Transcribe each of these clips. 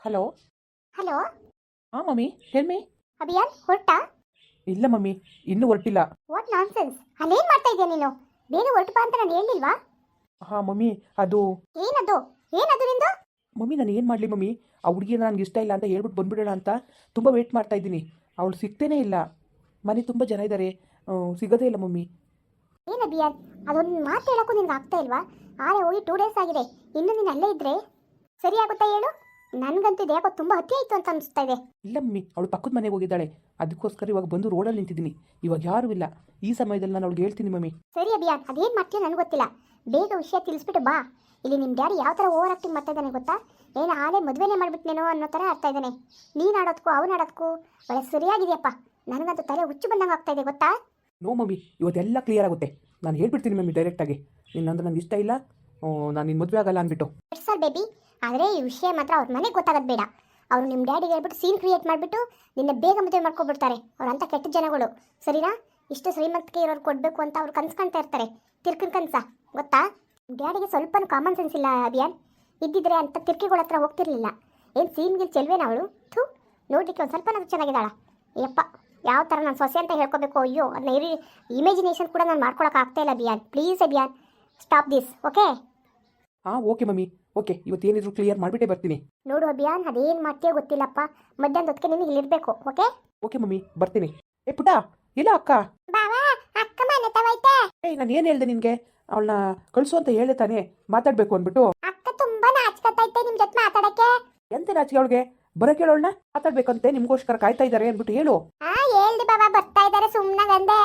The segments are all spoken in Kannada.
ಹಲೋ. ಹಲೋ. ಹಾಂ ಮಮ್ಮಿ, ಹೇಳ್ಮಿ. ಅಭಿಯಾನ್ ಹೊರಟಾ? ಇಲ್ಲ ಮಮ್ಮಿ, ಇನ್ನೂ ಹೊರಟಿಲ್ಲ. What nonsense! ಅಲ್ಲೇನ್ ಮಾಡ್ತಾ ಇದೀಯ ನೀನು? ಬೇಗ ಹೊರಟು ಬಾ ಅಂತ ನಾನು ಹೇಳಿಲ್ವಾ? ಹಾಂ ಮಮ್ಮಿ, ಅದು ಏನದು? ಏನದು ನಿಂದು? ಮಮ್ಮಿ ನಾನು ಏನು ಮಾಡಲಿ ಮಮ್ಮಿ, ಆ ಹುಡುಗಿನ ನನಗೆ ಇಷ್ಟ ಇಲ್ಲ ಅಂತ ಹೇಳ್ಬಿಟ್ಟು ಬಂದ್ಬಿಡೋಣ ಅಂತ ತುಂಬ ವೇಟ್ ಮಾಡ್ತಾ ಇದ್ದೀನಿ. ಅವಳು ಸಿಗ್ತೇನೇ ಇಲ್ಲ. ಮನೆ ತುಂಬ ಜನ ಇದ್ದಾರೆ, ಸಿಗೋದೇ ಇಲ್ಲ ಮಮ್ಮಿ. ಏನು ಅಭಿಯಾನ್, ಅದೊಂದು ಮಾತು ಹೇಳಕ್ಕೂ ನಿನ್ಗೆ ಆಗ್ತಾ ಇಲ್ವಾ? ಆರೆ ಹೋಗಿ 2 ಡೇಸ್ ಆಗಿದೆ, ಇನ್ನು ನೀನು ಅಲ್ಲೇ ಇದ್ರೆ ಸರಿ ಆಗುತ್ತಾ ಹೇಳು? ನನಗಂತೂ ಇದು ಯಾಕೋ ತುಂಬ ಅತಿ ಆಯಿತು ಅಂತ ಅನಿಸ್ತಾ ಇದೆ. ಇಲ್ಲ ಮಮ್ಮಿ, ಅವಳು ಪಕ್ಕದ ಮನೆಗೆ ಹೋಗಿದ್ದಾಳೆ. ಅದಕ್ಕೋಸ್ಕರ ಇವಾಗ ಬಂದು ರೋಡಲ್ಲಿ ನಿಂತಿದ್ದೀನಿ. ಇವಾಗ ಯಾರೂ ಇಲ್ಲ. ಈ ಸಮಯದಲ್ಲಿ ನಾನು ಅವಳಿಗೆ ಹೇಳ್ತೀನಿ ಮಮ್ಮಿ. ಸರಿ ಅಭಿಯಾನ್, ಅದೇನು ಮಾಡ್ತೀಯ ನನಗೆ ಗೊತ್ತಿಲ್ಲ. ಬೇಗ ವಿಷಯ ತಿಳಿಸ್ಬಿಟ್ಟು ಬಾ. ಇಲ್ಲಿ ನಿಮ್ಮ ಡ್ಯಾಡಿ ಯಾವ ಥರ ಓವರ್ ಆಕ್ಟಿಂಗ್ ಮಾಡ್ತಾ ಇದ್ದಾನೆ ಗೊತ್ತಾ? ಏನು ಆಲೇ ಮದುವೆನೇ ಮಾಡ್ಬಿಟ್ನೇನೋ ಅನ್ನೋ ಥರ ಆಡ್ತಾ ಇದ್ದಾನೆ. ನೀನು ಆಡೋದಕ್ಕೂ ಅವ್ನು ಆಡೋದಕ್ಕೂ ಒಳ್ಳೆ ಸರಿಯಾಗಿದೆಯಪ್ಪ. ನನಗಂತೂ ತಲೆ ಹುಚ್ಚು ಬಂದಂಗೆ ಆಗ್ತಾ ಇದೆ ಗೊತ್ತಾ? ನೋ ಮಮ್ಮಿ, ಇವತ್ತೆಲ್ಲ ಕ್ಲಿಯರ್ ಆಗುತ್ತೆ. ನಾನು ಹೇಳ್ಬಿಡ್ತೀನಿ ಮಮ್ಮಿ ಡೈರೆಕ್ಟಾಗಿ. ನಿನ್ನಂದ್ರೆ ನನಗೆ ಇಷ್ಟ ಇಲ್ಲ, ನಾನು ನಿನ್ನ ಮದುವೆ ಆಗಲ್ಲ ಅಂದ್ಬಿಟ್ಟು. ಸರ್ ಬೇಬಿ, ಆದರೆ ಈ ವಿಷಯ ಮಾತ್ರ ಅವ್ರ ಮನೆಗೆ ಗೊತ್ತಾಗೋದು ಬೇಡ. ಅವರು ನಿಮ್ಮ ಡ್ಯಾಡಿಗೆ ಹೇಳ್ಬಿಟ್ಟು ಸೀನ್ ಕ್ರಿಯೇಟ್ ಮಾಡಿಬಿಟ್ಟು ನಿನ್ನ ಬೇಗ ಮದುವೆ ಮಾಡ್ಕೊಬಿಡ್ತಾರೆ. ಅವ್ರಂಥ ಕೆಟ್ಟ ಜನಗಳು, ಸರಿನಾ? ಇಷ್ಟು ಶ್ರೀಮಂತಿಕೆ ಇರೋರು ಕೊಡಬೇಕು ಅಂತ ಅವ್ರು ಕನ್ಸ್ಕೊಳ್ತಾ ಇರ್ತಾರೆ. ತಿರ್ಕಿನ ಕನಸ ಗೊತ್ತಾ? ಡ್ಯಾಡಿಗೆ ಸ್ವಲ್ಪನೂ ಕಾಮನ್ ಸೆನ್ಸ್ ಇಲ್ಲ ಅಭಿಯಾನ್. ಇದ್ದಿದ್ರೆ ಅಂತ ತಿರ್ಕಿಗಳ ಹತ್ರ ಹೋಗ್ತಿರ್ಲಿಲ್ಲ. ಏನು ಸೀನ್ಗೆ ಚೆಲ್ವೇನ ಅವಳು? ಥೂ, ನೋಡ್ಲಿಕ್ಕೆ ಒಂದು ಸ್ವಲ್ಪ ಚೆನ್ನಾಗಿದ್ದಾಳ. ಯಪ್ಪ, ಯಾವ ಥರ ನಾನು ಸೊಸೆ ಅಂತ ಹೇಳ್ಕೊಬೇಕು? ಅಯ್ಯೋ, ಅದನ್ನ ಇಮೇಜಿನೇಷನ್ ಕೂಡ ನಾನು ಮಾಡ್ಕೊಳಕ್ಕೆ ಆಗ್ತಾ ಇಲ್ಲ Abhiyan. Please Abhiyan, stop this, okay? ಹಾಂ ಓಕೆ ಮಮ್ಮಿ, ಓಕೆ. ಇವತ್ತೇನಿದ್ರು ಕ್ಲಿಯರ್ ಮಾಡಿಬಿಟ್ಟೇ ಬರ್ತೀನಿ. ನೋಡು ಅಭಿಯಾನ್, ಅದೇನು ಮಾಡ್ತೀಯೋ ಗೊತ್ತಿಲ್ಲಪ್ಪ. ಮಧ್ಯಾಹ್ನದ ಹೊತ್ತಿಗೆ ನಿನಗೆ ಇಲ್ಲಿರಬೇಕು, ಓಕೆ? ಓಕೆ ಮಮ್ಮಿ, ಬರ್ತೀನಿ. ಏ ಪುಟ, ಇಲ್ಲ ಅಕ್ಕ. ಬಾವಾ, ಅಕ್ಕ ಮನೆ ತವೈತೆ. ಏಯ್, ನಾನು ಏನು ಹೇಳ್ದೆ ನಿನಗೆ? ಅವಳನ್ನ ಕಳಿಸು ಅಂತ ಹೇಳ್ದೆ ತಾನೇ, ಮಾತಾಡಬೇಕು ಅಂದ್ಬಿಟ್ಟು. ಅಕ್ಕ ತುಂಬಾ ನಾಚ್ಕತೈತೆ ನಿಮ್ಮ ಜೊತೆ ಮಾತಾಡಕ್ಕೆ. ಎಂತ ನಾಚಿಕೆ ಅವಳಿಗೆ? ಬರೋಕೆ ಹೇಳೋಳನ್ನ, ಮಾತಾಡ್ಬೇಕಂತೆ ನಿಮ್ಗೋಸ್ಕರ ಕಾಯ್ತಾ ಇದ್ದಾರೆ ಅಂದ್ಬಿಟ್ಟು ಹೇಳು. ಹೇಳ್ದಿ ಬಾಬಾ, ಬರ್ತಾ ಇದ್ದಾರೆ ಸುಮ್ಮನೆ ಗಂದೆ.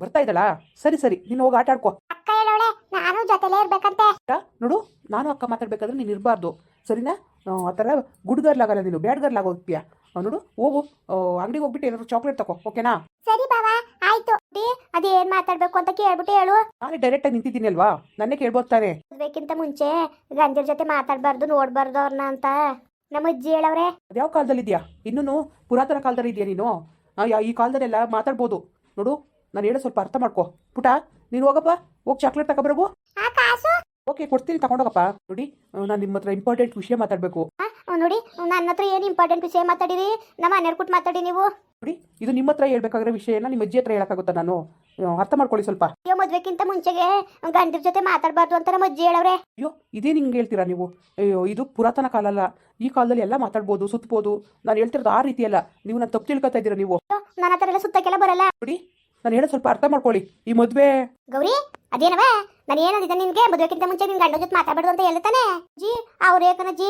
ಬರ್ತಾ ಇದ್ದಾಳಾ? ಸರಿ ಸರಿ, ನೀನು ಹೋಗಿ ಆಟ ಆಡ್ಕೋ. ಅಕ್ಕ ಹೇಳೋಳೆ ನಾನು ಜೊತೆಲೇ ಇರ್ಬೇಕಂತೆ. ನೋಡು, ನಾನು ಅಕ್ಕ ಮಾತಾಡ್ಬೇಕಾದ್ರೆ ನೀನು ಇರಬಾರ್ದು, ಸರಿನಾ? ಆ ಥರ ಗುಡ್ಗರ್ಲಾಗಲ್ಲ, ನೀನು ಬ್ಯಾಡ್ಗರ್ಲಾಗ ಹೋಗ್ತೀಯಾ. ನೋಡು, ಹೋಗು, ಅಂಗಡಿಗೆ ಹೋಗ್ಬಿಟ್ಟು ಏನಾದ್ರು ಚಾಕ್ಲೇಟ್ ತಗೋ, ಓಕೆನಾ? ಸರಿ ಬಾಬಾ, ಆಯ್ತು. ಅದೇನ್ ಮಾತಾಡ್ಬೇಕು ಅಂತ ಕೇಳ್ಬಿಟ್ಟು ಹೇಳು. ನಾನೇ ಡೈರೆಕ್ಟಾಗಿ ನಿಂತಿದ್ದೀನಿ ಅಲ್ವಾ, ನನ್ನೇ ಕೇಳ್ಬೋದು ತಾನೆ. ಅದಕ್ಕಿಂತ ಮುಂಚೆ ಗಂಜರ ಜೊತೆ ಮಾತಾಡಬಾರ್ದು, ನೋಡಬಾರ್ದು ಅವ್ರನ್ನ ಅಂತ ನಮ್ಮ ಅಜ್ಜಿ ಹೇಳವ್ರೆ. ಅದ್ಯಾವ ಕಾಲದಲ್ಲಿ ಇದೆಯಾ? ಇನ್ನೂ ಪುರಾತನ ಕಾಲದಲ್ಲಿ ಇದೆಯಾ ನೀನು? ಈ ಕಾಲದಲ್ಲೆಲ್ಲ ಮಾತಾಡ್ಬೋದು. ನೋಡು, ನಾನು ಹೇಳೋ ಸ್ವಲ್ಪ ಅರ್ಥ ಮಾಡ್ಕೋ. ಪುಟ, ನೀನು ಹೋಗಪ್ಪ, ಹೋಗಿ ಚಾಕ್ಲೇಟ್ ತಗೊಬರಗು. ಓಕೆ, ಕೊಡ್ತೀನಿ, ತಗೊಂಡೋಗಪ್ಪ. ನೋಡಿ, ನಾನು ನಿಮ್ಮ ಹತ್ರ ಇಂಪಾರ್ಟೆಂಟ್ ವಿಷಯ ಮಾತಾಡಬೇಕು. ನೋಡಿ, ನನ್ನ ಹತ್ರ ಏನು ಇಂಪಾರ್ಟೆಂಟ್ ವಿಷಯ ಮಾತಾಡಿರಿ? ನಮ್ಮ ಮನೆಯವ್ರು ಕೂತ್ ಮಾತಾಡಿ ನೀವು. ನೋಡಿ, ಇದು ನಿಮ್ಮ ಹತ್ರ ಹೇಳ್ಬೇಕಾಗಿರೋ ವಿಷಯನ ನಿಮ್ಮ ಅಜ್ಜಿ ಹತ್ರ ಹೇಳಕ್ಕಾಗುತ್ತಾ? ನಾನು ಅರ್ಥ ಮಾಡ್ಕೊಳ್ಳಿ ಸ್ವಲ್ಪ. ಅಯ್ಯೋ, ಮದ್ವೆಕ್ಕಿಂತ ಮುಂಚೆಗೆ ಗಂಡರ ಜೊತೆ ಮಾತಾಡಬಾರ್ದು ಅಂತ ನಮ್ಮ ಅಜ್ಜಿ ಹೇಳವ್ರೆ. ಅಯ್ಯೋ, ಇದೇ ನಿಂಗೆ ಹೇಳ್ತೀರಾ ನೀವು? ಅಯ್ಯೋ, ಇದು ಪುರಾತನ ಕಾಲ ಅಲ್ಲ. ಈ ಕಾಲದಲ್ಲಿ ಎಲ್ಲ ಮಾತಾಡ್ಬೋದು, ಸುತ್ತಬೋದು. ನಾನು ಹೇಳ್ತಿರೋದು ಆ ರೀತಿ ಅಲ್ಲ. ನೀವು ನಾನು ತಪ್ಪು ತಿಳ್ಕೊತಾ ಇದ್ದೀರಾ ನೀವು. ನನ್ನ ಹತ್ರ ಎಲ್ಲ ಸುತ್ತಕ್ಕೆಲ್ಲ ಬರಲ್ಲ. ನೋಡಿ, ನಾನು ಹೇಳೋ ಸ್ವಲ್ಪ ಅರ್ಥ ಮಾಡ್ಕೊಳ್ಳಿ. ಈ ಮದುವೆ ಗೌರಿ, ಅದೇನವ? ನಾನು ಏನಂದಿದ್ದೆ ನಿನ್ಗೆ? ಮದುವೆಕ್ಕಿಂತ ಮುಂಚೆ ನಿನ್ ಗಂಡ ಜೊತೆ ಮಾತಾಡ್ಬಾರ್ದು ಅಂತ ಹೇಳ್ತಾನೆ ಜಿ. ಅವ್ರೇ ಕಣಜ್ಜಿ,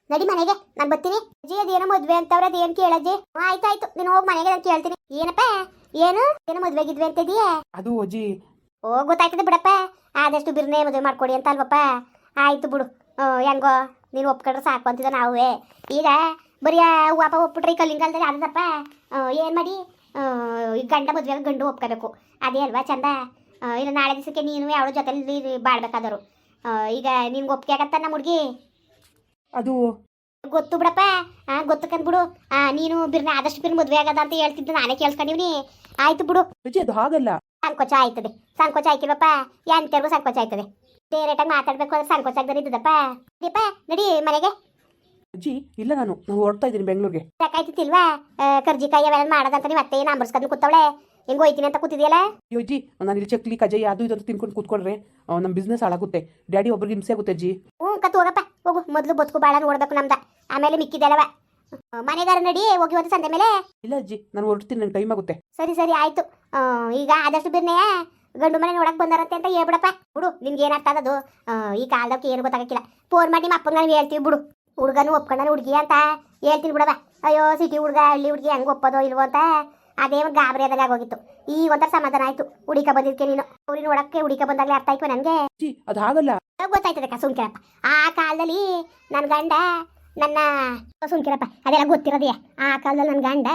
ನಡಿ ಮನೆಗೆ, ನಾನು ಬರ್ತೀನಿ. ಜಿ, ಅದೇನೋ ಮದ್ವೆ ಅಂತವ್ರೆ, ಅದೇನು ಕೇಳಜ್ಜಿ? ಆಯ್ತಾಯ್ತು, ನೀನು ಹೋಗಿ ಮನೆಗೆ, ನಾನು ಕೇಳ್ತೀನಿ. ಏನಪ್ಪ? ಏನು ಮದ್ವೆಗಿದ್ವಿ ಅಂತಿದೀಯಾ? ಅದು ಅಜ್ಜಿ. ಓ, ಗೊತ್ತಾಯ್ತದೆ ಬಿಡಪ್ಪ. ಆದಷ್ಟು ಬಿರ್ನೆ ಮದುವೆ ಮಾಡ್ಕೊಡಿ ಅಂತ ಅಲ್ವಪ್ಪ. ಆಯ್ತು ಬಿಡು, ಹೆಂಗೋ ನೀನು ಒಪ್ಕೊಂಡ್ರೆ ಸಾಕು ಅಂತಿದ್ದ ನಾವೇ. ಈಗ ಬರೀ ಹೂವಪ್ಪ ಒಪ್ಬಿಟ್ರೆ ಈ ಕಲ್ಲಿಂಗಾಲದಲ್ಲಿ ಆದದಪ್ಪ. ಏನು ಮಾಡಿ, ಈ ಗಂಡ ಮದುವೆಗೆ ಗಂಡು ಒಪ್ಕೋಬೇಕು, ಅದೇ ಅಲ್ವಾ ಚಂದ? ಇಲ್ಲ ನಾಳೆ ದಿವಸಕ್ಕೆ ನೀನು ಯಾವ ಜೊತೆಲಿ ಬಾಳ್ಬೇಕಾದರು. ಈಗ ನಿನ್ಗೆ ಒಪ್ಪಿಗೆ ಆಗತ್ತ ನಮ್ಮ ಹುಡುಗಿ? ಅದು ಗೊತ್ತು ಬಿಡಪ್ಪ, ಗೊತ್ತಕಂದ್ಬಿಡು. ನೀನು ಬಿರ್ನೆ ಆದಷ್ಟು ಬಿರ್ನೆ ಮದುವೆ ಆಗದ ಅಂತ ಹೇಳ್ತಿದ್ದು ನಾನೇ ಕೇಳ್ಸ್ಕೊಂಡಿವ್ನಿ. ಆಯ್ತು ಬಿಡು ಅಜ್ಜಿ, ಅದು ಹಾಗಲ್ಲ. ಸಂಕೋಚ ಆಯ್ತದೆ, ಸಂಕೋಚ ಆಯ್ಕಿಲ್ವಪ್ಪ? ಎಂತರ್ಗೂ ಸಂಕೋಚ ಆಯ್ತದೆ. ಡೈರೆಕ್ಟಾಗಿ ಮಾತಾಡ್ಬೇಕು ಅಂದ್ರೆ ಸಂಕೋಚ ಆಗದ ಇದ್ದದಪ್ಪ. ದೀಪ, ನಡಿ ಮನೆಗೆ. ಅಜ್ಜಿ, ಇಲ್ಲ, ನಾನು ಹೊರಡ್ತಾ ಇದ್ದೀನಿ ಬೆಂಗಳೂರಿಗೆ. ಸಾಕಾಯ್ತಿಲ್ವಾ? ಕರ್ಜಿಕಾಯಿ ಅವೆಲ್ಲ ಮಾಡೋದಂತ ನೀವು ಅತ್ತೆ ನಂಬರ್ಸ್ಕೊಂಡು ಕೂತವಳೆ. ಹೆಂಗೆ ಹೋಯ್ತೀನಿ ಅಂತ ಕೂತಿದೆಯಲ್ಲ? ಅಯ್ಯೋ ಅಜ್ಜಿ, ನಾನು ಇಲ್ಲಿ ಚಕ್ಲಿ ಕಜಾಯಿ ಅದು ಇದು ಅಂತ ತಿನ್ಕೊಂಡು ಕೂತ್ಕೊಂಡ್ರೆ ನಮ್ಮ ಬಿಸ್ನೆಸ್ ಹಾಳಾಗುತ್ತೆ. ಡ್ಯಾಡಿ ಒಬ್ರಿಗೆ ಹಿಂಸೆ ಆಗುತ್ತೆ ಅಜ್ಜಿ. ಕತ್ತು ಹೋಗಪ್ಪ, ಹೋಗು. ಮೊದಲು ಬದುಕು ಬಾಳ ನೋಡ್ಬೇಕು ನಮ್ದ, ಆಮೇಲೆ ಮಿಕ್ಕಿದೆಲ್ಲವ. ಮನೆಗಾರ ನಡಿ, ಹೋಗಿ ಒಂದು ಸಂತೆ ಮೇಲೆ. ಇಲ್ಲ ಅಜ್ಜಿ, ನಾನು ಹೊರಡ್ತೀನಿ, ನಂಗೆ ಟೈಮ್ ಆಗುತ್ತೆ. ಸರಿ ಸರಿ ಆಯ್ತು. ಈಗ ಆದಷ್ಟು ಬಿರ್ನೆಯ ಗಂಡು ಮನೆ ನೋಡಕ್ ಬಂದಾರಂತೆ ಅಂತ ಹೇಳ್ಬಿಡಪ್ಪ. ಬಿಡು, ನಿನ್ಗೆ ಏನಾಗ್ತಾ ಅದು? ಈ ಕಾಲದಕ್ಕೆ ಏನು ಗೊತ್ತಾಗಕ್ಕಿಲ್ಲ. ಫೋನ್ ಮಾಡಿ ನಿಮ್ಮ ಅಪ್ಪನ ಹೇಳ್ತೀವಿ ಬಿಡು. ಹುಡುಗನು ಒಪ್ಕೊಂಡಾನ ಹುಡುಗಿ ಅಂತ ಹೇಳ್ತೀನಿ ಬಿಡವ. ಅಯ್ಯೋ, ಸಿಟಿ ಹುಡುಗ ಹಳ್ಳಿ ಹುಡುಗಿ ಹೆಂಗೆ ಒಪ್ಪೋದೋ ಇಲ್ವೋ ಅಂತ ಅದೇ ಒಂದು ಗಾಬರಿ ಆದಾಗ ಆಗೋಗಿತ್ತು. ಈಗ ಒಂಥರ ಸಮಾಧಾನ ಆಯ್ತು. ಹುಡುಕ ಬಂದಿದ್ಕೆ ನೀನು ಅವ್ರಿ ನೋಡಕ್ಕೆ ಹುಡುಕ ಬಂದಾಗಲೇ ಅರ್ಥ ಆಯ್ತು ನನಗೆ. ಅದು ಹಾಗಲ್ಲ. ಗೊತ್ತಾಯ್ತದಕ್ಕ, ಸುಮ್ಕಿರಪ್ಪ. ಆ ಕಾಲದಲ್ಲಿ ನನ್ನ ಗಂಡ ನನ್ನ ಸುಮ್ಕಿರಪ್ಪ, ಅದೆಲ್ಲ ಗೊತ್ತಿರೋದೇ. ಆ ಕಾಲದಲ್ಲಿ ನನ್ನ ಗಂಡ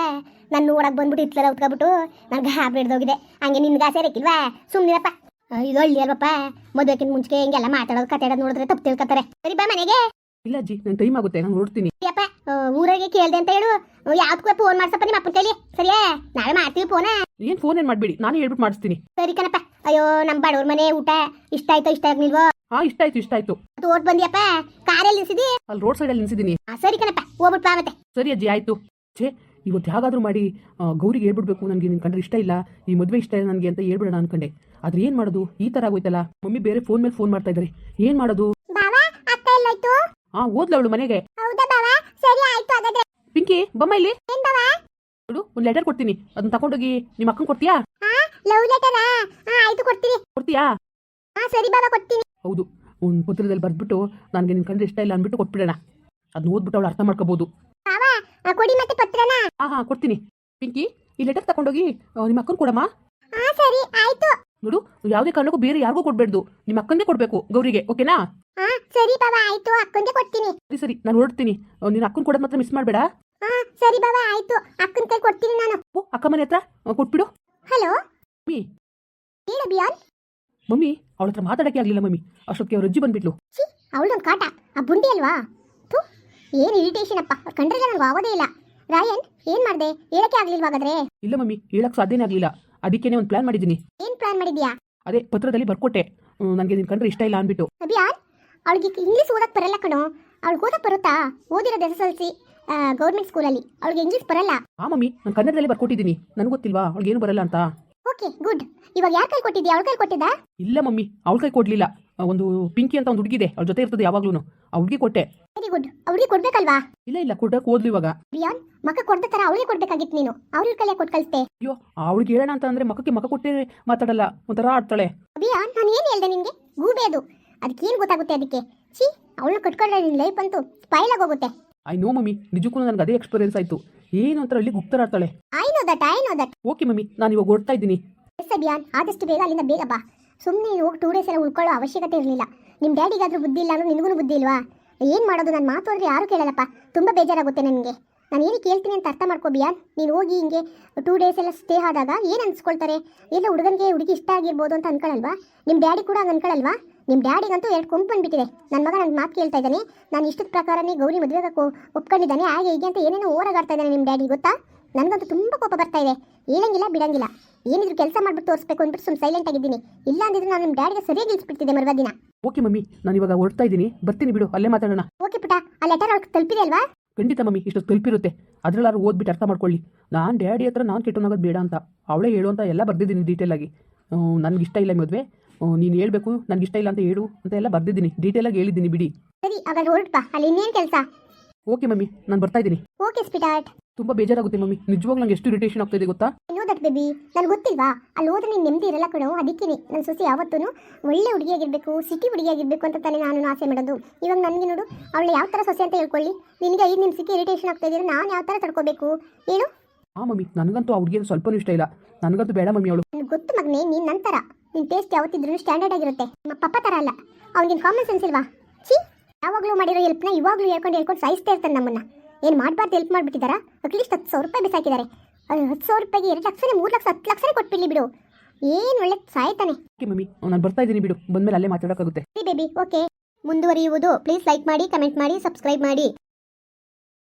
ನನ್ನ ನೋಡಕ್ ಬಂದ್ಬಿಟ್ಟು ಇತ್ಲೆಲ್ಲ ಉತ್ಕೊಬಿಟ್ಟು ನನಗೆ ಗಾಬರಿ ಹಿಡ್ದೋಗಿದೆ. ಹಂಗೆ ನಿನ್ಗೆ ಆಸೆ ಇರಕ್ಕಿಲ್ವಾ? ಸುಮ್ಮನಿರಪ್ಪ. ಇದು ಹಳ್ಳಿ ಅಲ್ವಪ್ಪ, ಮದುವೆಕ್ಕಿಂತ ಮುಂಚೆ ಹಿಂಗೆಲ್ಲ ಮಾತಾಡೋದು ಕತೆಡೋದು ನೋಡಿದ್ರೆ ತಪ್ಪು ತಿಳ್ಕೊತಾರೆ. ಸರಿ ಬಾ ಮನೆಗೆ. ಇಲ್ಲ ಅಜ್ಜಿ, ನಂಗೆ ಟೈಮ್ ಆಗುತ್ತೆ, ನಾನು ಹೊರಡ್ತೀನಿ. ಅಪ್ಪ, ಊರಿಗೆ ಕೇಳ್ದೆ ಅಂತ ಹೇಳು. ಯಾವ್ದಕ್ಕೂ ಫೋನ್ ಮಾಡ್ಸಪ್ಪ ನಿಮ್ಮ ಅಪ್ಪನ ಕೈಲಿ, ಸರಿಯಾ? ನಾಳೆ ಮಾಡ್ತೀವಿ ಫೋನ. ಏನು ಫೋನ್ ಏನು ಮಾಡಬೇಡಿ, ನಾನು ಹೇಳ್ಬಿಟ್ಟು ಮಾಡಿಸ್ತೀನಿ. ಸರಿ ಕಣಪ್ಪ. ಅಯ್ಯೋ, ನಮ್ಮ ಬಡವ್ರ ಮನೆ ಊಟ ಇಷ್ಟ ಆಯ್ತೋ ಇಷ್ಟ ಆಗ್ಲಿಲ್ವೋ? ಹಾಂ ಇಷ್ಟ ಆಯ್ತು ಅದು ಓಟ್ ಬಂದಿಯಪ್ಪ ಕಾರಲ್ಲಿ ನಿಲ್ಸಿದಿ ಅಲ್ಲಿ ರೋಡ್ ಸೈಡಲ್ಲಿ ನಿಲ್ಸಿದ್ದೀನಿ. ಸರಿ ಕಣಪ್ಪ ಹೋಗ್ಬಿಟ್ಟು ಬಾ ಮತ್ತೆ. ಸರಿ ಅಜ್ಜಿ ಆಯಿತು. ಛೇ ಇವತ್ತು ಹೇಗಾದರೂ ಮಾಡಿ ಗೌರಿಗೆ ಹೇಳ್ಬಿಡ್ಬೇಕು, ನನಗೆ ನಿನ್ನ ಕಂಡ್ರೆ ಇಷ್ಟ ಇಲ್ಲ, ಈ ಮದುವೆ ಇಷ್ಟ ಇಲ್ಲ ನನಗೆ ಅಂತ ಹೇಳ್ಬಿಡೋಣ ಅನ್ಕೊಂಡೆ. ಆದ್ರೆ ಏನು ಮಾಡೋದು, ಈ ಥರ ಆಗೋಯ್ತಲ್ಲ. ಮಮ್ಮಿ ಬೇರೆ ಫೋನ್ ಮೇಲೆ ಫೋನ್ ಮಾಡ್ತಾ ಇದ್ದಾರೆ, ಏನು ಮಾಡೋದು? ಬಾವಾ ಅಕ್ಕ ಎಲ್ಲೋಯ್ತು? ಹಾಂ ಓದ್ಲ ಅವಳು ಮನೆಗೆ. ಹೌದಾ ಬಾವಾ, ಸರಿ ಆಯ್ತು ಹಾಗಾದ್ರೆ. ಪಿಂಕಿ ಬಮ್ಮ ಇಲ್ಲಿ ಏನ್ ಬಾವಾ? ನೋಡು, ಒಂದು ಲೆಟರ್ ಕೊಡ್ತೀನಿ, ಅದನ್ನ ತಗೊಂಡೋಗಿ ನಿಮ್ಮ ಅಕ್ಕನ ಕೊಡ್ತೀಯಾ? ಲವ್ ಲೆಟರಾ? ಆಯ್ತು ಕೊಡ್ತೀನಿ. ಕೊಡ್ತೀಯಾ? ಸರಿ ಬಾವಾ ಕೊಡ್ತೀನಿ. ಹೌದು, ಒಂದು ಪತ್ರದಲ್ಲಿ ಬರ್ದ್ಬಿಟ್ಟು ನನಗೆ ನಿನ್ನ ಕಂಡ್ರೆ ಇಷ್ಟ ಇಲ್ಲ ಅಂದ್ಬಿಟ್ಟು ಕೊಟ್ಬಿಡೋಣ. ಅದನ್ನ ಓದ್ಬಿಟ್ಟು ಅವಳು ಅರ್ಥ ಮಾಡ್ಕೋಬಹುದು. ಬಾವಾ ಕೊಡಿ ಮತ್ತೆ ಪತ್ರನ. ಹಾಂ ಕೊಡ್ತೀನಿ. ಪಿಂಕಿ ಈ ಲೆಟರ್ ತಗೊಂಡೋಗಿ ನಿಮ್ಮ ಅಕ್ಕನ ಕೊಡಮ್ಮ. ಸರಿ ಆಯ್ತು. ನೋಡು, ಯಾವುದೇ ಕಾರಣಕ್ಕೂ ಬೇರೆ ಯಾರಿಗೂ ಕೊಡ್ಬೇಡ್ದು, ನಿಮ್ಮ ಅಕ್ಕಂದೇ ಕೊಡಬೇಕು ಗೌರಿಗೆ, ಓಕೆನಾ? ಸರಿ ಬಾವಾ ಆಯ್ತು, ಅಕ್ಕಂಗೆ ಕೊಡ್ತೀನಿ. ಸರಿ ನಾನು ಹೊರಡ್ತೀನಿ, ನಿನ್ನ ಅಕ್ಕನ ಕೊಡೋದು ಮಾತ್ರ ಮಿಸ್ ಮಾಡಬೇಡ. ಸರಿ ಬಾವಾ ಆಯ್ತು, ಅಕ್ಕನ ಕೈ ಕೊಡ್ತೀನಿ ನಾನು. ಅಕ್ಕ ಮನೆ ಹತ್ರ ಕೊಟ್ಬಿಡು. Hello mummy. ಹೇಳು ಬಿಯಾನ್. ಮಮ್ಮಿ ಅವಳ ಹತ್ರ ಮಾತಾಡಕ್ಕೆ ಆಗಲಿಲ್ಲ ಮಮ್ಮಿ, ಅಷ್ಟೊತ್ತಿಗೆ ಅವ್ರ ಅಜ್ಜಿ ಬಂದ್ಬಿಟ್ಲು. ಅವಳೊಂದು ಕಾಟ, ಆ ಬುಂಡಿ ಅಲ್ವಾ? ಥೂ, ಏನು ಇರಿಟೇಷನ್ ಅಪ್ಪ, ಅವ್ರು ಕಂಡ್ರೆ ನನಗೆ ಆಗೋದೇ ಇಲ್ಲ. ರಾಯನ್ ಏನ್ ಮಾಡ್ದೆ, ಹೇಳಕ್ಕೆ ಆಗ್ಲಿಲ್ವಾಗಾದ್ರೆ? ಇಲ್ಲ ಮಮ್ಮಿ, ಹೇಳಕ್ ಸಾಧ್ಯನೇ ಆಗಲಿಲ್ಲ, ಅದಕ್ಕೇನೆ ಒಂದು ಪ್ಲಾನ್ ಮಾಡಿದ್ದೀನಿ. ಏನ್ ಪ್ಲಾನ್ ಮಾಡಿದ್ಯಾ? ಅದೇ ಪತ್ರದಲ್ಲಿ ಬರ್ಕೊಟ್ಟೆ, ನನಗೆ ನಿನ್ನ ಕಂಡ್ರೆ ಇಷ್ಟ ಇಲ್ಲ ಅಂದ್ಬಿಟ್ಟು. ಅಭಿಯಾನ್ ಅವಳಿಗೆ ಇಂಗ್ಲೀಷ್ ಓದಕ್ ಬರಲ್ಲ ಕಣೋ. ಅವಳಿಗೆ ಓದಕ್ ಬರುತ್ತಾ? ಓದಿರೋದು SSLC ಗೌರ್ಮೆಂಟ್ ಸ್ಕೂಲಲ್ಲಿ, ಅವಳಿಗೆ ಇಂಗ್ಲೀಷ್ ಬರಲ್ಲ. ಮಮ್ಮಿ ನಾನು ಕನ್ನಡದಲ್ಲಿ ಬರ್ಕೊಟ್ಟಿದ್ದೀನಿ, ನನಗೆ ಗೊತ್ತಿಲ್ವಾ ಅವಳಿಗೆ ಏನು ಬರಲ್ಲ ಅಂತ. Okay good. ಇವಾಗ ಯಾರ ಕೈ ಕೊಟ್ಟಿದ್ಯಾ? ಅವಳ ಕೈ ಕೊಟ್ಟಿದ್ದ? ಇಲ್ಲ ಮಮ್ಮಿ, ಅವಳ ಕೈ ಕೊಡ್ಲಿಲ್ಲ. ಒಂದು ಪಿಂಕಿ ಅಂತ ಒಂದು ಹುಡುಗಿದೆ, ಅವಳ ಜೊತೆ ಇರ್ತದೆ ಯಾವಾಗ್ಲೂ, ಆ ಹುಡುಗಿ ಕೊಟ್ಟೆ. Very good. ಅವಳಿಗೆ ಕೊಡ್ಬೇಕಲ್ವಾ? ಇಲ್ಲ ಕೊಡಕ್ಕೆ ಓದ್ಲು ಇವಾಗ. ಬಿಯಾನ್ ಮಕ್ಕ ಕೊಡ್ದ ತರ ಅವಳಿಗೆ ಕೊಡ್ಬೇಕಾಗಿತ್ತು ನೀನು, ಅವ್ರ ಕೈಲೇ ಕೊಟ್ಟು ಕಳಿಸ್ತೆ. ಅಯ್ಯೋ ಅವಳಿಗೆ ಹೇಳೋಣ ಅಂತ ಅಂದ್ರೆ ಮಕ್ಕ ಕೊಟ್ಟೆ ಮಾತಾಡಲ್ಲ, ಒಂಥರ ಆಡ್ತಾಳೆ. ಬಿಯಾನ್ ನಾನು ಏನು ಹೇಳ್ದೆ ನಿನ್ಗೆ? ಗೂಬೆ ಅದು, ಅದಕ್ಕೆ ಏನು ಗೊತ್ತಾಗುತ್ತೆ ಅದಕ್ಕೆ? ಛೀ, ಅವಳನ್ನ ಕಟ್ಕೊಂಡ್ರೆ ನಿನ್ನ ಲೈಫ್ ಅಂತೂ ಸ್ಪೈಲ್ ಆಗೋಗುತ್ತೆ. ಐ ನೋ ಮಮ್ಮಿ, ನಿಜಕ್ಕೂ ನನಗೆ ಅದೇ ಎಕ್ಸ್ಪೀರಿಯನ್ಸ್ ಆಯ್ತು. ಏನು ಅಂತ ಅಲ್ಲಿ ಗುಪ್ತರಾಡ್ತಾಳೆ. I know that. Okay mummy, ನಾನು ಇವಾಗ ಹೊರಡ್ತಾ ಇದ್ದೀನಿ. ಎಸ್ ಅಭಿಯಾನ್, ಆದಷ್ಟು ಬೇಗ ಅಲ್ಲಿಂದ ಬೇಗ ಬಾ. ಸುಮ್ಮನೆ ಹೋಗಿ 2 ಡೇಸ್ ಎಲ್ಲ ಉಳ್ಕೊಳ್ಳೋ ಅವಶ್ಯಕತೆ ಇರಲಿಲ್ಲ. ನಿಮ್ಮ ಡ್ಯಾಡಿಗಾದ್ರೂ ಬುದ್ಧಿ ಇಲ್ಲ ಅಂದ್ರೆ ನಿನಗೂ ಬುದ್ಧಿ ಇಲ್ವಾ? ಏನು ಮಾಡೋದು, ನಾನು ಮಾತು ಅಂದ್ರೆ ಯಾರು ಕೇಳಲ್ಲಪ್ಪ, ತುಂಬ ಬೇಜಾರಾಗುತ್ತೆ ನನಗೆ. ನಾನು ಏನು ಕೇಳ್ತೀನಿ ಅಂತ ಅರ್ಥ ಮಾಡ್ಕೋ ಬಿಯಾನ್. ನೀನು ಹೋಗಿ ಹಿಂಗೆ 2 ಡೇಸ್ ಎಲ್ಲ ಸ್ಟೇ ಆದಾಗ ಏನು ಅನ್ಸ್ಕೊಳ್ತಾರೆ? ಎಲ್ಲ ಹುಡುಗನಿಗೆ ಹುಡುಗಿ ಇಷ್ಟ ಆಗಿರ್ಬೋದು ಅಂತ ಅನ್ಕೊಳ್ಳಲ್ವಾ? ನಿಮ್ಮ ಡ್ಯಾಡಿ ಕೂಡ ಹಂಗೆ ಅನ್ಕೊಳ್ಳಲ್ವಾ? ನಿಮ್ಮ ಡ್ಯಾಡಿಗಂತೂ 2 ಕೊಂಪು ಬಂದ್ಬಿಟ್ಟಿದೆ. ನನ್ನ ಮಗ ನನ್ನ ಮಾತು ಕೇಳ್ತಾ ಇದ್ದಾನೆ, ನಾನು ಇಷ್ಟದ ಪ್ರಕಾರನೇ ಗೌರಿ ಮದುವೆಗೆ ಒಪ್ಕೊಂಡಿದ್ದಾನೆ, ಹಾಗೆ ಹೀಗೆ ಅಂತ ಏನೇನೋ ಓರಾಗಾಡ್ತಾ ಇದ್ದಾನೆ ನಿಮ್ಮ ಡ್ಯಾಡಿ, ಗೊತ್ತಾ? ನನಗಂತೂ ತುಂಬ ಕೋಪ ಬರ್ತಾ ಇದೆ. ಹೇಳಂಗಿಲ್ಲ ಬಿಡಂಗಿಲ್ಲ, ಏನಿದ್ರು ಕೆಲಸ ಮಾಡ್ಬಿಟ್ಟು ತೋರಿಸ್ಬೇಕು ಅಂದ್ಬಿಟ್ಟು ಸುಮ್ಮನೆ ಸೈಲೆಂಟ್ ಆಗಿದ್ದೀನಿ. ಇಲ್ಲ ಅಂದಿದ್ರೆ ನಾನು ನಿಮ್ಮ ಡ್ಯಾಡಿಗೆ ಸರಿಯಾಗಿ ಇಳಿಸ್ಬಿಡ್ತಿದ್ದೆ ಮರುವ ದಿನ. ಓಕೆ ಮಮ್ಮಿ, ನಾನು ಇವಾಗ ಹೊರಡ್ತಾ ಇದ್ದೀನಿ, ಬರ್ತೀನಿ ಬಿಡು, ಅಲ್ಲೇ ಮಾತಾಡೋಣ. ಓಕೆ ಪುಟ, ಆ ಲೆಟರ್ ಅವ್ರಿಗೆ ತಲುಪಿದೆ ಅಲ್ವಾ? ಖಂಡಿತ ಮಮ್ಮಿ, ಇಷ್ಟು ತಲುಪಿರುತ್ತೆ. ಅದ್ರಲ್ಲಾರು ಓದ್ಬಿಟ್ಟು ಅರ್ಥ ಮಾಡ್ಕೊಳ್ಳಿ. ನಾನು ಡ್ಯಾಡಿ ಹತ್ರ ನಾನು ಕೆಟ್ಟೋನಾಗೋದು ಬೇಡ ಅಂತ ಅವಳೇ ಹೇಳು ಅಂತ ಎಲ್ಲ ಬರ್ದಿದ್ದೀನಿ ಡೀಟೇಲಾಗಿ. ನನಗೆ ಇಷ್ಟ ಇಲ್ಲ ಮದುವೆ, ನೀನು ಹೇಳ್ಬೇಕು ನನಗೆ ಇಷ್ಟ ಇಲ್ಲ ಅಂತ ಹೇಳು ಅಂತ ಎಲ್ಲ ಬರ್ದಿದ್ದೀನಿ, ಡೀಟೇಲಾಗಿ ಹೇಳಿದ್ದೀನಿ ಬಿಡಿ. ಸರಿ ಹಾಗಾದ್ರೆ ಹೊರಟಪ್ಪ, ಅಲ್ಲಿ ಇನ್ನೇನು ಕೆಲಸ? ಓಕೆ ಮಮ್ಮಿ, ನಾನು ಬರ್ತಾ ಇದ್ದೀನಿ. ಓಕೆ ಸ್ಪಿಟಾರ್ಟ್. ತುಂಬ ಬೇಜಾರಾಗುತ್ತೆ ಮಮ್ಮಿ, ನಿಜವಾಗ್ಲೂ ನಂಗೆ ಎಷ್ಟು ಇರಿಟೇಷನ್ ಆಗ್ತಾ ಇದೆ ಗೊತ್ತಾ? ನೋ ದಟ್ ಬೇಬಿ, ನನಗೆ ಗೊತ್ತಿಲ್ವಾ? ಅಲ್ಲಿ ಹೋದ್ರೆ ನೀನು ನೆಮ್ಮದಿ ಇರಲ್ಲ ಕಣೋ. ಅದಕ್ಕೆ ನನ್ನ ಸೊಸೆ ಯಾವತ್ತೂ ಒಳ್ಳೆ ಹುಡುಗಿಯಾಗಿರ್ಬೇಕು, ಸಿಟಿ ಹುಡುಗಿಯಾಗಿರ್ಬೇಕು ಅಂತ ತಾನೇ ನಾನು ಆಸೆ ಮಾಡೋದು. ಇವಾಗ ನನಗೆ ನೋಡು, ಅವಳು ಯಾವ ಥರ ಸೊಸೆ ಅಂತ ಹೇಳ್ಕೊಳ್ಳಿ. ನಿನಗೆ 5 ನಿಮಿಷಕ್ಕೆ ಇರಿಟೇಷನ್ ಆಗ್ತಾ ಇದ್ದೀರಾ, ನಾನು ಯಾವ ಥರ ತಡ್ಕೋಬೇಕು ಹೇಳು? ಮಮ್ಮಿ, ನನಗಂತೂ ಆ ಹುಡುಗಿಯನ್ನು ಸ್ವಲ್ಪನೂ ಇಷ್ಟ ಇಲ್ಲ, ನನಗಂತೂ ಬೇಡ ಮಮ್ಮಿ ಅವಳು. ನನಗೆ ಗೊತ್ತು ಮಗನೇ, ನೀನು ನಂತರ ನಿನ್ನ ಟೇಸ್ಟ್ ಯಾವತ್ತಿದ್ರೂ ಸ್ಟ್ಯಾಂಡರ್ಡ್ ಆಗಿರುತ್ತೆ. ನಿಮ್ಮ ಪಪ್ಪ ಥರ ಅಲ್ಲ, ಅವ್ನಿಗೆ ಕಾಮನ್ ಸೆನ್ಸ್ ಇಲ್ವಾ? ಛೀ, ಯಾವಾಗಲೂ ಮಾಡಿರೋ ಹೆಲ್ಪ್ನ ಇವಾಗಲೂ ಹೇಳ್ಕೊಂಡು ಸಾಯಿಸ್ತಾ ಇರ್ತಾನೆ ನಮ್ಮನ್ನು. ಏನು ಮಾಡಬಾರ್ದು ಹೆಲ್ಪ್ ಮಾಡಿಬಿಟ್ಟಿದ್ದಾರಾ? ಅಟ್ಲೀಸ್ಟ್ 10,000 ರೂಪಾಯಿ ಬಿಸಾಕಿದ್ದಾರೆ. 10,000 ರೂಪಾಯಿಗೆ 2 ಲಕ್ಷನೇ 3 ಲಕ್ಷ 10 ಲಕ್ಷನೇ ಕೊಟ್ಬಿಡ್ಲಿ ಬಿಡು, ಏನು ಒಳ್ಳೆ ಸಾಯ್ತಾನೆ. ಓಕೆ ಮಮ್ಮಿ, ನಾನು ಬರ್ತಾ ಇದ್ದೀನಿ ಬಿಡು, ಬಂದಮೇಲೆ ಅಲ್ಲೇ ಮಾತಾಡೋಕ್ಕಾಗುತ್ತೆ. ಸರಿ ಬೇಬಿ, ಓಕೆ. ಮುಂದುವರಿಯುವುದು ಪ್ಲೀಸ್ ಲೈಕ್ ಮಾಡಿ, ಕಮೆಂಟ್ ಮಾಡಿ, ಸಬ್ಸ್ಕ್ರೈಬ್ ಮಾಡಿ.